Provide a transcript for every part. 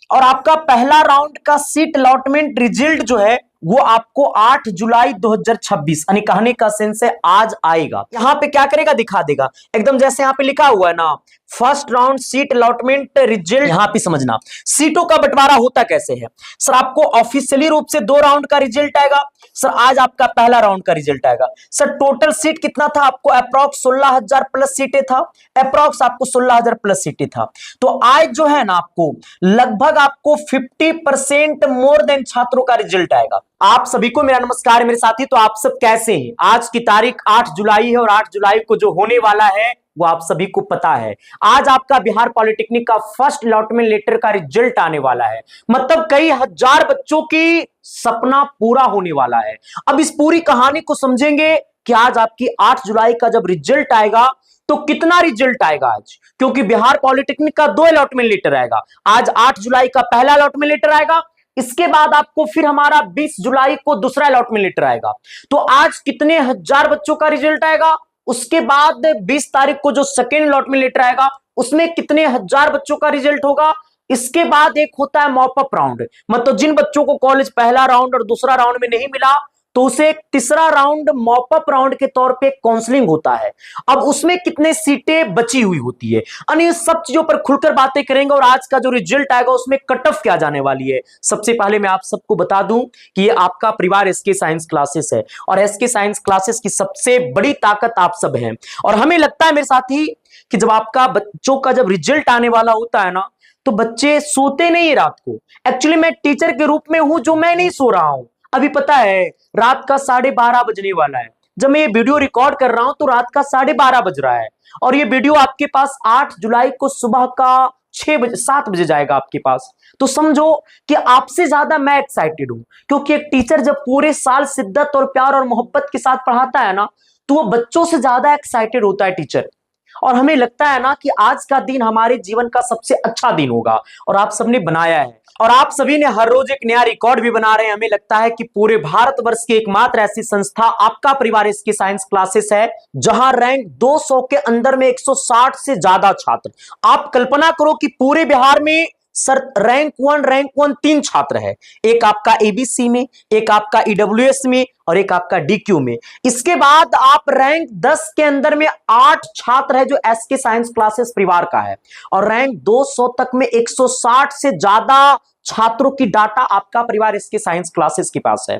और आपका पहला राउंड का सीट अलॉटमेंट रिजल्ट जो है वो आपको 8 जुलाई 2026 यानी कहने का सेंस है आज आएगा। यहां पे क्या करेगा, दिखा देगा एकदम जैसे यहां पे लिखा हुआ है ना, first round seat allotment result. यहां पे समझना सीटों का बंटवारा होता कैसे है। सर आपको ऑफिशियली रूप से 2 राउंड का रिजल्ट आएगा। सर आज आपका पहला राउंड का रिजल्ट आएगा। सर टोटल सीट कितना था, आपको अप्रॉक्स 16,000 प्लस सीटें था, अप्रॉक्स आपको 16,000 प्लस सीटें था। तो आज जो है ना आपको लगभग आपको 50% मोर देन छात्रों का रिजल्ट आएगा। आप सभी को मेरा नमस्कार मेरे साथी। तो आप सब कैसे हैं। आज की तारीख 8 जुलाई है और 8 जुलाई को जो होने वाला है वो आप सभी को पता है। आज आपका बिहार पॉलिटेक्निक का फर्स्ट अलॉटमेंट लेटर का रिजल्ट आने वाला है। मतलब कई हजार बच्चों की सपना पूरा होने वाला है। अब इस पूरी कहानी को समझेंगे कि आज आपकी 8 जुलाई का जब रिजल्ट आएगा तो कितना रिजल्ट आएगा आज, क्योंकि बिहार पॉलिटेक्निक का 2 अलॉटमेंट लेटर आएगा। आज 8 जुलाई का पहला अलॉटमेंट लेटर आएगा, इसके बाद आपको फिर हमारा 20 जुलाई को दूसरा अलॉटमेंट लेटर आएगा। तो आज कितने हजार बच्चों का रिजल्ट आएगा, उसके बाद 20 तारीख को जो सेकेंड अलॉटमेंट लेटर आएगा उसमें कितने हजार बच्चों का रिजल्ट होगा। इसके बाद एक होता है मॉपअप राउंड, मतलब जिन बच्चों को कॉलेज पहला राउंड और दूसरा राउंड में नहीं मिला तो उसे एक तीसरा राउंड मॉपअप राउंड के तौर पे काउंसलिंग होता है। अब उसमें कितने सीटें बची हुई होती है, यानी सब चीजों पर खुलकर बातें करेंगे। और आज का जो रिजल्ट आएगा उसमें कट ऑफ क्या जाने वाली है। सबसे पहले मैं आप सबको बता दूं कि ये आपका परिवार एसके साइंस क्लासेस है और एसके साइंस क्लासेस की सबसे बड़ी ताकत आप सब हैं। और हमें लगता है मेरे साथी कि जब आपका बच्चों का जब रिजल्ट आने वाला होता है ना तो बच्चे सोते नहीं है रात को। एक्चुअली मैं टीचर के रूप में हूं जो मैं नहीं सो रहा हूं। अभी पता है रात का 12:30 बजने वाला है। जब मैं ये वीडियो रिकॉर्ड कर रहा हूं तो रात का 12:30 बज रहा है और ये वीडियो आपके पास 8 जुलाई को सुबह का 7 बजे जाएगा आपके पास। तो समझो कि आपसे ज्यादा मैं एक्साइटेड हूं, क्योंकि एक टीचर जब पूरे साल शिद्दत और प्यार और मोहब्बत के साथ पढ़ाता है ना तो वो बच्चों से ज्यादा एक्साइटेड होता है टीचर। और हमें लगता है ना कि आज का दिन हमारे जीवन का सबसे अच्छा दिन होगा और आप सबने बनाया है और आप सभी ने हर रोज एक नया रिकॉर्ड भी बना रहे हैं। हमें लगता है कि पूरे भारतवर्ष की एकमात्र ऐसी संस्था आपका परिवार इसकी साइंस क्लासेस है जहां रैंक 200 के अंदर में 160 से ज्यादा छात्र। आप कल्पना करो कि पूरे बिहार में सर रैंक 1 3 छात्र है, एक आपका एबीसी में, एक आपका ईडब्ल्यूएस में और एक आपका डीक्यू में। इसके बाद आप रैंक 10 के अंदर में 8 छात्र है जो एसके साइंस क्लासेस परिवार का है और रैंक 200 तक में 160 से ज्यादा छात्रों की डाटा आपका परिवार इसके साइंस क्लासेस के पास है।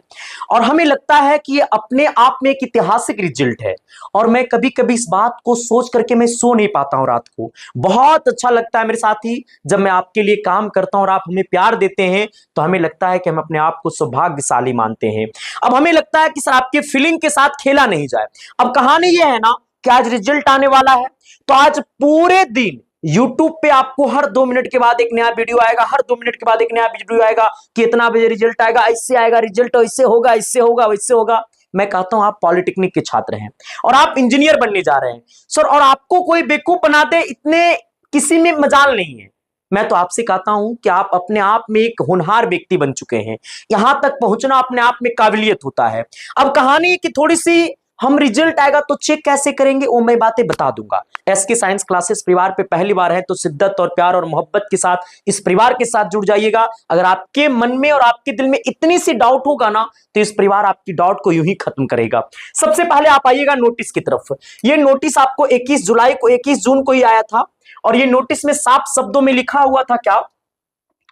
और हमें लगता है कि ये अपने आप में एक ऐतिहासिक रिजल्ट है और मैं कभी कभी इस बात को सोच करके मैं सो नहीं पाता हूं रात को। बहुत अच्छा लगता है मेरे साथी जब मैं आपके लिए काम करता हूं और आप हमें प्यार देते हैं तो हमें लगता है कि हम अपने आप को सौभाग्यशाली मानते हैं। अब हमें लगता है कि सर आपके फीलिंग के साथ खेला नहीं जाए। अब कहानी यह है ना कि आज रिजल्ट आने वाला है तो आज पूरे दिन YouTube पे आपको हर 2 मिनट के बाद एक नया वीडियो आएगा, हर 2 मिनट के बाद एक नया वीडियो आएगा कि इतना बजे रिजल्ट आएगा, ऐसे आएगा रिजल्ट, ऐसे होगा, इससे होगा, वैसे होगा। मैं कहता हूं आप पॉलिटेक्निक के छात्र हैं और आप इंजीनियर बनने जा रहे हैं सर, और आपको कोई बेवकूफ बना दे इतने किसी में मजाल नहीं है। मैं तो आपसे कहता हूं कि आप अपने आप में एक होनहार व्यक्ति बन चुके हैं। यहां तक पहुंचना अपने आप में काबिलियत होता है। अब कहानी की थोड़ी सी हम रिजल्ट आएगा तो चेक कैसे करेंगे वो मैं बातें बता दूंगा। एसके साइंस क्लासेस परिवार पे पहली बार है तो शिद्दत और प्यार और मोहब्बत के साथ इस परिवार के साथ जुड़ जाइएगा। अगर आपके मन में और आपके दिल में इतनी सी डाउट होगा ना तो इस परिवार आपकी डाउट को यूं ही खत्म करेगा। सबसे पहले आप आइएगा नोटिस की तरफ। ये नोटिस आपको 21 जून को ही आया था और ये नोटिस में साफ शब्दों में लिखा हुआ था कि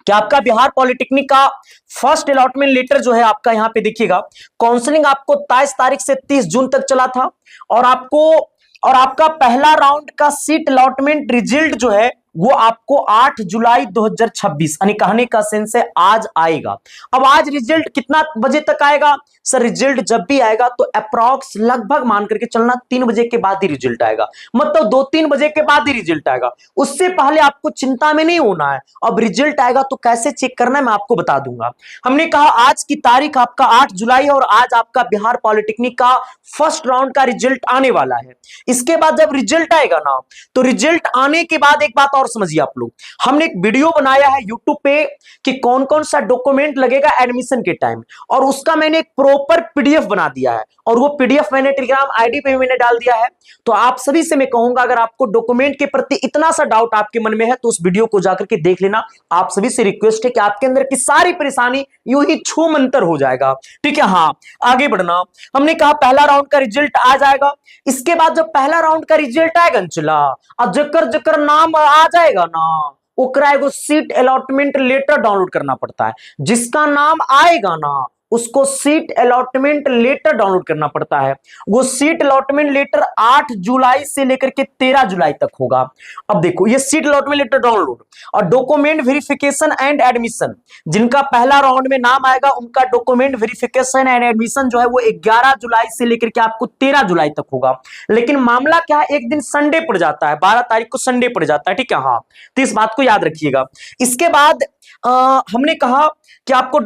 आपका बिहार पॉलिटेक्निक का फर्स्ट अलॉटमेंट लेटर जो है आपका यहाँ पे देखिएगा, काउंसलिंग आपको 23 तारीख से 30 जून तक चला था और आपका पहला राउंड का सीट अलॉटमेंट रिजल्ट जो है वो आपको 8 जुलाई 2026 यानी कहने का सेंस है आज आएगा। अब आज रिजल्ट कितना बजे तक आएगा सर, रिजल्ट जब भी आएगा तो अप्रॉक्स लगभग मान करके चलना 3 बजे के बाद ही रिजल्ट आएगा, मतलब 2-3 बजे के बाद ही रिजल्ट आएगा। उससे पहले आपको चिंता में नहीं होना है। अब रिजल्ट आएगा तो कैसे चेक करना है मैं आपको बता दूंगा। हमने कहा आज की तारीख आपका 8 जुलाई और आज आपका बिहार पॉलिटेक्निक का फर्स्ट राउंड का रिजल्ट आने वाला है। इसके बाद जब रिजल्ट आएगा ना तो रिजल्ट आने के बाद एक बात और समझिए आप लोग, हमने एक वीडियो बनाया है यूट्यूब पे कि कौन कौन सा डॉक्यूमेंट लगेगा एडमिशन के टाइम, और उसका मैंने एक प्रॉपर पीडीएफ बना दिया है, और वो पीडीएफ मैंने टेलीग्राम आईडी पे मैंने डाल दिया है। तो आप सभी से मैं कहूंगा, अगर आपको डॉक्यूमेंट के प्रति इतना सा डाउट आपके मन में है तो उस वीडियो को जाकर के देख लेना। आप सभी से रिक्वेस्ट है कि आपके अंदर की सारी परेशानी यूं ही छू मंतर हो जाएगा, ठीक है। हाँ, आगे बढ़ना, हमने कहा पहला राउंड का रिजल्ट आ जाएगा। इसके बाद जब पहला राउंड का रिजल्ट आएगा चला, अब जकर जकर नाम आ जाएगा ना, ओकरा एगो सीट अलॉटमेंट लेटर डाउनलोड करना पड़ता है। जिसका नाम आएगा ना उसको सीट अलॉटमेंट लेटर डाउनलोड करना पड़ता है। वो सीट अलॉटमेंट लेटर 8 जुलाई से लेकर के 13 जुलाई तक होगा। अब देखो, ये सीट अलॉटमेंट लेटर डाउनलोड और डॉक्यूमेंट वेरिफिकेशन एंड एडमिशन, जिनका पहला राउंड में नाम आएगा उनका डॉक्यूमेंट वेरिफिकेशन एंड एडमिशन जो है वो 11 जुलाई से लेकर के आपको 13 जुलाई तक होगा। लेकिन मामला क्या है, एक दिन संडे पड़ जाता है, 12 तारीख को संडे पड़ जाता है, ठीक है। हाँ, तो इस बात को याद रखिएगा। इसके बाद हमने कहा कि आपको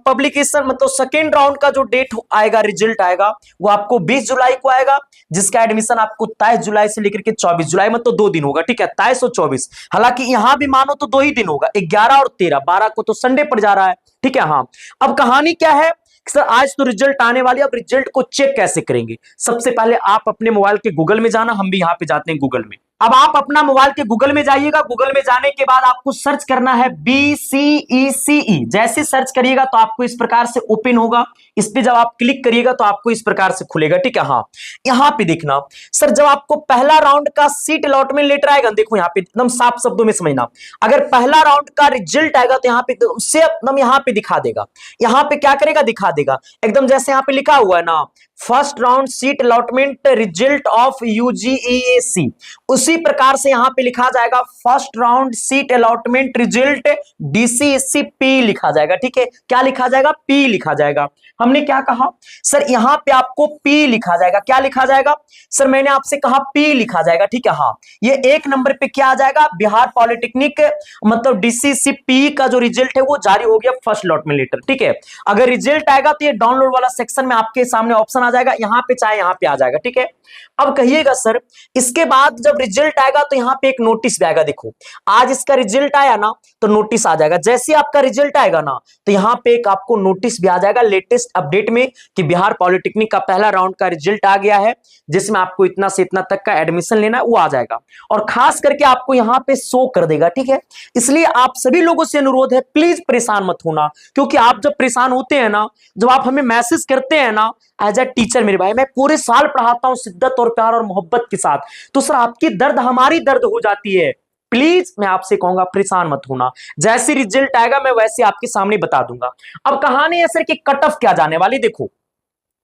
पब्लिकेशन मतलब सेकेंड राउंड का जो डेट आएगा, रिजल्ट आएगा, वो आपको 20 जुलाई को आएगा, जिसका एडमिशन आपको 23 जुलाई से लेकर के 24 जुलाई मतलब 2 दिन होगा, ठीक है, 23 और 24। हालांकि यहां भी मानो तो 2 ही दिन होगा, 11 और 13, 12 को तो संडे पड़ जा रहा है, ठीक है। हाँ, अब कहानी क्या है सर, आज तो रिजल्ट आने वाली है। अब रिजल्ट को चेक कैसे करेंगे? सबसे पहले आप अपने मोबाइल के गूगल में जाना, हम भी यहां पे जाते हैं गूगल में। अब आप अपना मोबाइल के गूगल में जाइएगा। गूगल में जाने के बाद आपको सर्च करना है BCECE। जैसे सर्च करिएगा तो आपको इस प्रकार से ओपन होगा। इस पे जब आप क्लिक करिएगा तो आपको इस प्रकार से खुलेगा, ठीक है। हाँ, यहां पे देखना सर, जब आपको पहला राउंड का सीट अलॉटमेंट लेटर आएगा, देखो यहां पे एकदम साफ शब्दों में समझना, अगर पहला राउंड का रिजल्ट आएगा तो यहां पे एकदम यहां पे दिखा देगा। यहां पे क्या करेगा, दिखा देगा एकदम जैसे यहां पे लिखा हुआ है ना, first round seat allotment result of UGEAC, उसी प्रकार से यहां पे लिखा जाएगा first round seat allotment result DCSC-P लिखा जाएगा, ठीक है। क्या लिखा जाएगा? P लिखा जाएगा। हमने क्या कहा सर, यहां पे आपको P लिखा जाएगा। क्या लिखा जाएगा सर? मैंने आपसे कहा P लिखा जाएगा, ठीक है। हाँ, ये 1 नंबर पे क्या आ जाएगा, बिहार पॉलिटेक्निक मतलब DCSC-P का जो रिजल्ट है वो जारी हो गया, फर्स्ट अलॉटमेंट लेटर, ठीक है। अगर रिजल्ट आएगा तो ये डाउनलोड वाला सेक्शन में आपके सामने ऑप्शन आ जाएगा, यहां पे चाहे यहां पे आ जाएगा, ठीक है। अब कहिएगा सर, इसके बाद जब रिजल्ट आएगा तो यहां पे एक नोटिस भी आएगा। देखो, आज इसका रिजल्ट आया ना तो नोटिस आ जाएगा। जैसे आपका रिजल्ट आएगा ना तो यहां पे एक आपको नोटिस भी आ जाएगा लेटेस्ट अपडेट में कि बिहार पॉलिटेक्निक का पहला राउंड का रिजल्ट आ गया है, जिसमें आपको इतना से इतना तक का एडमिशन लेना है, वो आ जाएगा। और खास करके आपको यहां पे शो कर देगा, ठीक है। इसलिए आप सभी लोगों से अनुरोध है, प्लीज परेशान मत होना, क्योंकि आप जब परेशान होते हैं ना, जब आप हमें मैसेज करते हैं ना एज ए टीचर, मेरे भाई मैं पूरे साल पढ़ाता हूं शिद्दत और प्यार और मोहब्बत के साथ, तो सर आपकी दर्द हमारी दर्द हो जाती है। प्लीज मैं आपसे कहूंगा परेशान मत होना, जैसे रिजल्ट आएगा मैं वैसे आपके सामने बता दूंगा। अब कहानी है सर कि कट ऑफ क्या जाने वाली, देखो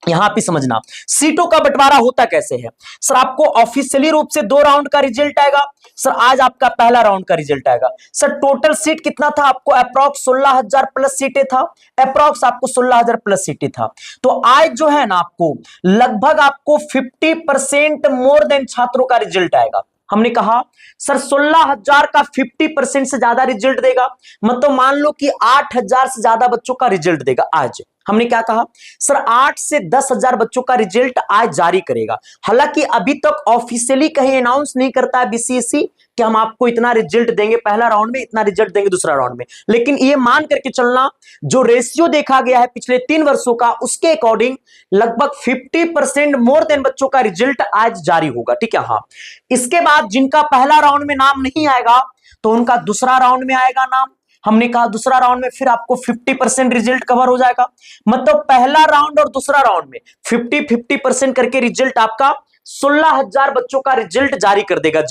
यहां पे समझना, सीटों का बंटवारा होता कैसे है सर। आपको ऑफिशियली रूप से 2 राउंड का रिजल्ट आएगा सर। आज आपका पहला राउंड का रिजल्ट आएगा सर। टोटल सीट कितना था आपको? अप्रॉक्स 16,000 प्लस सीटें था, अप्रॉक्स आपको 16,000 प्लस सीटें था। तो आज जो है ना आपको लगभग आपको 50% मोर देन छात्रों का रिजल्ट आएगा। हमने कहा सर 16,000 का 50% से ज्यादा रिजल्ट देगा, मतलब मान लो कि 8,000 से ज्यादा बच्चों का रिजल्ट देगा आज। हमने क्या कहा सर, 8 से 10,000 बच्चों का रिजल्ट आज जारी करेगा। हालांकि अभी तक ऑफिशियली कहीं अनाउंस नहीं करता है BCSC कि हम आपको इतना रिजल्ट देंगे पहला राउंड में, इतना रिजल्ट देंगे दूसरा राउंड में, लेकिन ये मान करके चलना जो रेशियो देखा गया है पिछले 3 वर्षों का, उसके अकॉर्डिंग लगभग 50% मोर देन बच्चों का रिजल्ट आज जारी होगा, ठीक है। हाँ, इसके बाद जिनका पहला राउंड में नाम नहीं आएगा तो उनका दूसरा राउंड में आएगा नाम। हमने कहा दूसरा राउंड में फिर आपको 50% रिजल्ट कवर हो जाएगा, मतलब पहला राउंड और दूसरा राउंड में 50-50% करके रिजल्ट आपका 16,000 बच्चों का रिजल्ट जारी कर देगा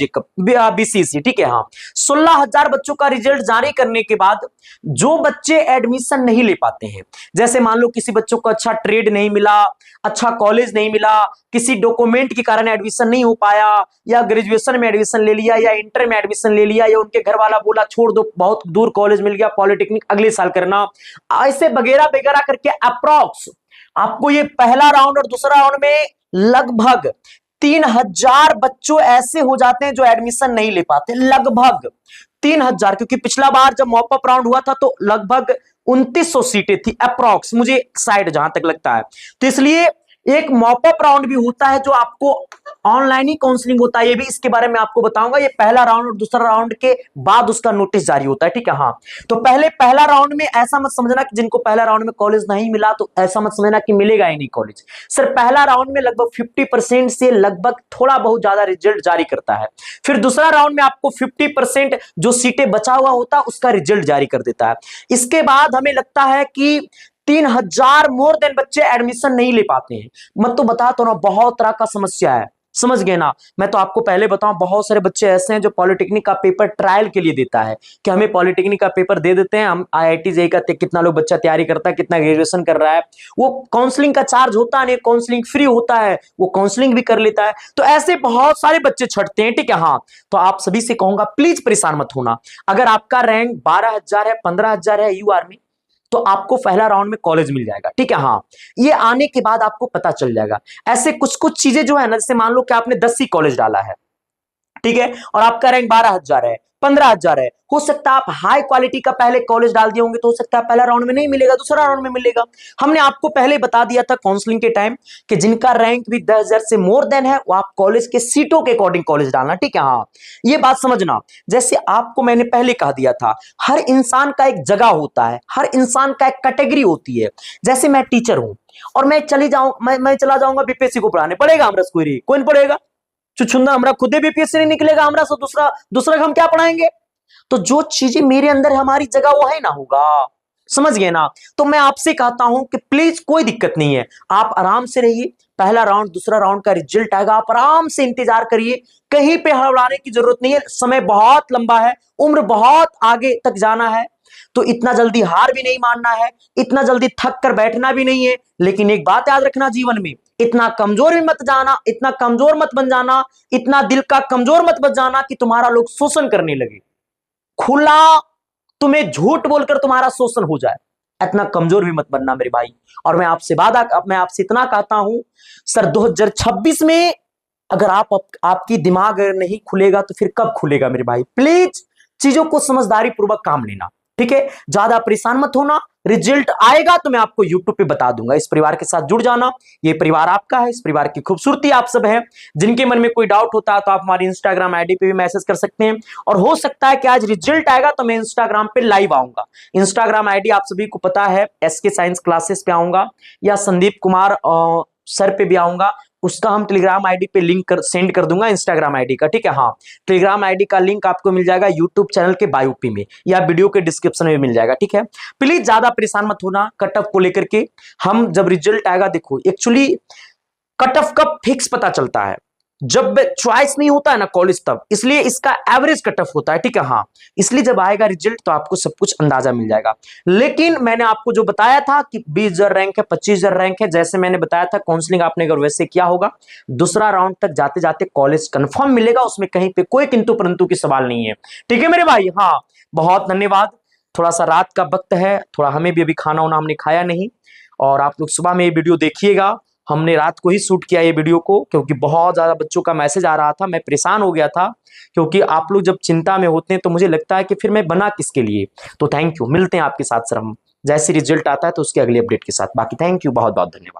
BCSC, ठीक है। हाँ, 16,000 बच्चों का रिजल्ट जारी करने के बाद जो बच्चे एडमिशन नहीं ले पाते हैं, जैसे मान लो किसी बच्चों को अच्छा ट्रेड नहीं मिला, अच्छा कॉलेज नहीं मिला, किसी डॉक्यूमेंट के कारण एडमिशन नहीं हो पाया, या ग्रेजुएशन में एडमिशन ले लिया, या इंटर में एडमिशन ले लिया, या उनके घर वाला बोला छोड़ दो बहुत दूर कॉलेज मिल गया, पॉलिटेक्निक अगले साल करना, ऐसे वगैरह वगैरह करके अप्रॉक्स आपको ये पहला राउंड और दूसरा राउंड में लगभग 3,000 बच्चों ऐसे हो जाते हैं जो एडमिशन नहीं ले पाते, लगभग 3,000। क्योंकि पिछला बार जब मॉप अप राउंड हुआ था तो लगभग 2,900 सीटें थी अप्रॉक्स, मुझे साइड जहां तक लगता है। तो इसलिए एक मॉपअप राउंड भी होता है जो आपको ऑनलाइन ही काउंसलिंग होता है, ये भी इसके बारे में आपको बताऊंगा। ये पहला राउंड और दूसरा राउंड के बाद उसका नोटिस जारी होता है, ठीक है। हाँ, तो पहले पहला राउंड में ऐसा मत समझना कि जिनको पहला राउंड में कॉलेज नहीं मिला तो ऐसा मत समझना कि मिलेगा ही नहीं कॉलेज। सर पहला राउंड में लगभग 50% से लगभग थोड़ा बहुत ज्यादा रिजल्ट जारी करता है। फिर दूसरा राउंड में आपको 50% जो सीटें बचा हुआ होता है उसका रिजल्ट जारी कर देता है। इसके बाद हमें लगता है कि 3000 मोर देन बच्चे एडमिशन नहीं ले पाते हैं। मत तो बता तो ना, बहुत तरह का समस्या है, समझ गए ना। मैं तो आपको पहले बताऊं, बहुत सारे बच्चे ऐसे हैं जो पॉलिटेक्निक का पेपर ट्रायल के लिए देता है कि हमें पॉलिटेक्निक का पेपर दे देते हैं, हम IIT जेईई का कितना लोग बच्चा तैयारी करता है, कितना ग्रेजुएशन कर रहा है, वो काउंसलिंग का चार्ज होता नहीं, काउंसलिंग फ्री होता है, वो काउंसलिंग भी कर लेता है। तो ऐसे बहुत सारे बच्चे छटते हैं, ठीक है। हाँ, तो आप सभी से कहूंगा प्लीज परेशान मत होना। अगर आपका रैंक 12,000 है, 15,000 है UR में, तो आपको पहला राउंड में कॉलेज मिल जाएगा, ठीक है। हाँ, ये आने के बाद आपको पता चल जाएगा। ऐसे कुछ कुछ चीजें जो है ना, जैसे मान लो कि आपने 10 ही कॉलेज डाला है, ठीक है, और आपका रैंक 12,000 है, 15,000 है, हो सकता है आप हाई क्वालिटी का पहले कॉलेज डाल दिए होंगे, तो हो सकता है पहला राउंड में नहीं मिलेगा, दूसरा राउंड में मिलेगा। हमने आपको पहले बता दिया था काउंसलिंग के टाइम कि जिनका रैंक भी 10,000 से मोर देन है वो आप कॉलेज के सीटों के अकॉर्डिंग कॉलेज डालना, ठीक है। हाँ, ये बात समझना। जैसे आपको मैंने पहले कह दिया था, हर इंसान का एक जगह होता है, हर इंसान का एक कैटेगरी होती है। जैसे मैं टीचर हूं और मैं चला जाऊंगा BPSC को पढ़ाने, पढ़ेगा हमरा कोई नहीं पढ़ेगा, चुछुंदा हमरा खुदे BPSC नहीं निकलेगा, हमरा से दूसरा हम क्या पढ़ाएंगे। तो जो चीजें मेरे अंदर हमारी जगह वो है ना होगा, समझ गए ना। तो मैं आपसे कहता हूं कि प्लीज कोई दिक्कत नहीं है, आप आराम से रहिए। पहला राउंड दूसरा राउंड का रिजल्ट आएगा, आप आराम से इंतजार करिए, कहीं पे हड़बड़ाने की जरूरत नहीं है। समय बहुत लंबा है, उम्र बहुत आगे तक जाना है, तो इतना जल्दी हार भी नहीं मानना है, इतना जल्दी थक कर बैठना भी नहीं है। लेकिन एक बात याद रखना, जीवन में इतना कमजोर भी मत जाना, इतना कमजोर मत बन जाना, इतना दिल का कमजोर मत बन जाना कि तुम्हारा लोग शोषण करने लगे, खुला तुम्हें झूठ बोलकर तुम्हारा शोषण हो जाए। इतना कमजोर भी मत बनना मेरे भाई। और मैं आपसे इतना कहता हूं, सर 2026 में अगर आपकी दिमाग अगर नहीं खुलेगा तो फिर कब खुलेगा मेरे भाई। प्लीज चीजों को समझदारी पूर्वक काम लेना, ठीक है। ज्यादा परेशान मत होना, रिजल्ट आएगा तो मैं आपको YouTube पे बता दूंगा। इस परिवार के साथ जुड़ जाना, ये परिवार आपका है, इस परिवार की खूबसूरती आप सब है। जिनके मन में कोई डाउट होता है तो आप हमारी Instagram ID पे भी मैसेज कर सकते हैं, और हो सकता है कि आज रिजल्ट आएगा तो मैं Instagram पे लाइव आऊंगा। Instagram ID आप सभी को पता है, SK साइंस क्लासेस पे आऊंगा या संदीप कुमार सर पे भी आऊंगा। उसका हम टेलीग्राम आईडी पे लिंक सेंड कर दूंगा, इंस्टाग्राम आईडी का, ठीक है। हाँ, टेलीग्राम आईडी का लिंक आपको मिल जाएगा यूट्यूब चैनल के बायोपी में या वीडियो के डिस्क्रिप्शन में मिल जाएगा, ठीक है। प्लीज ज्यादा परेशान मत होना कट ऑफ को लेकर के। हम जब रिजल्ट आएगा, देखो एक्चुअली कट ऑफ कब फिक्स पता चलता है, जब चॉइस नहीं होता है ना कॉलेज, तब इसलिए इसका एवरेज कट ऑफ होता है, ठीक है। हाँ, इसलिए जब आएगा रिजल्ट तो आपको सब कुछ अंदाजा मिल जाएगा। लेकिन मैंने आपको जो बताया था कि 20,000 रैंक है, 25,000 रैंक है, जैसे मैंने बताया था काउंसलिंग आपने अगर वैसे किया होगा, दूसरा राउंड तक जाते जाते कॉलेज कंफर्म मिलेगा, उसमें कहीं पे कोई किंतु परंतु की सवाल नहीं है, ठीक है मेरे भाई। हाँ, बहुत धन्यवाद। थोड़ा सा रात का वक्त है, थोड़ा हमें भी अभी खाना वाना हमने खाया नहीं, और आप लोग सुबह में ये वीडियो देखिएगा। हमने रात को ही शूट किया ये वीडियो को, क्योंकि बहुत ज्यादा बच्चों का मैसेज आ रहा था, मैं परेशान हो गया था, क्योंकि आप लोग जब चिंता में होते हैं तो मुझे लगता है कि फिर मैं बना किसके लिए। तो थैंक यू, मिलते हैं आपके साथ सर हम जैसे रिजल्ट आता है तो उसके अगले अपडेट के साथ। बाकी थैंक यू, बहुत बहुत धन्यवाद।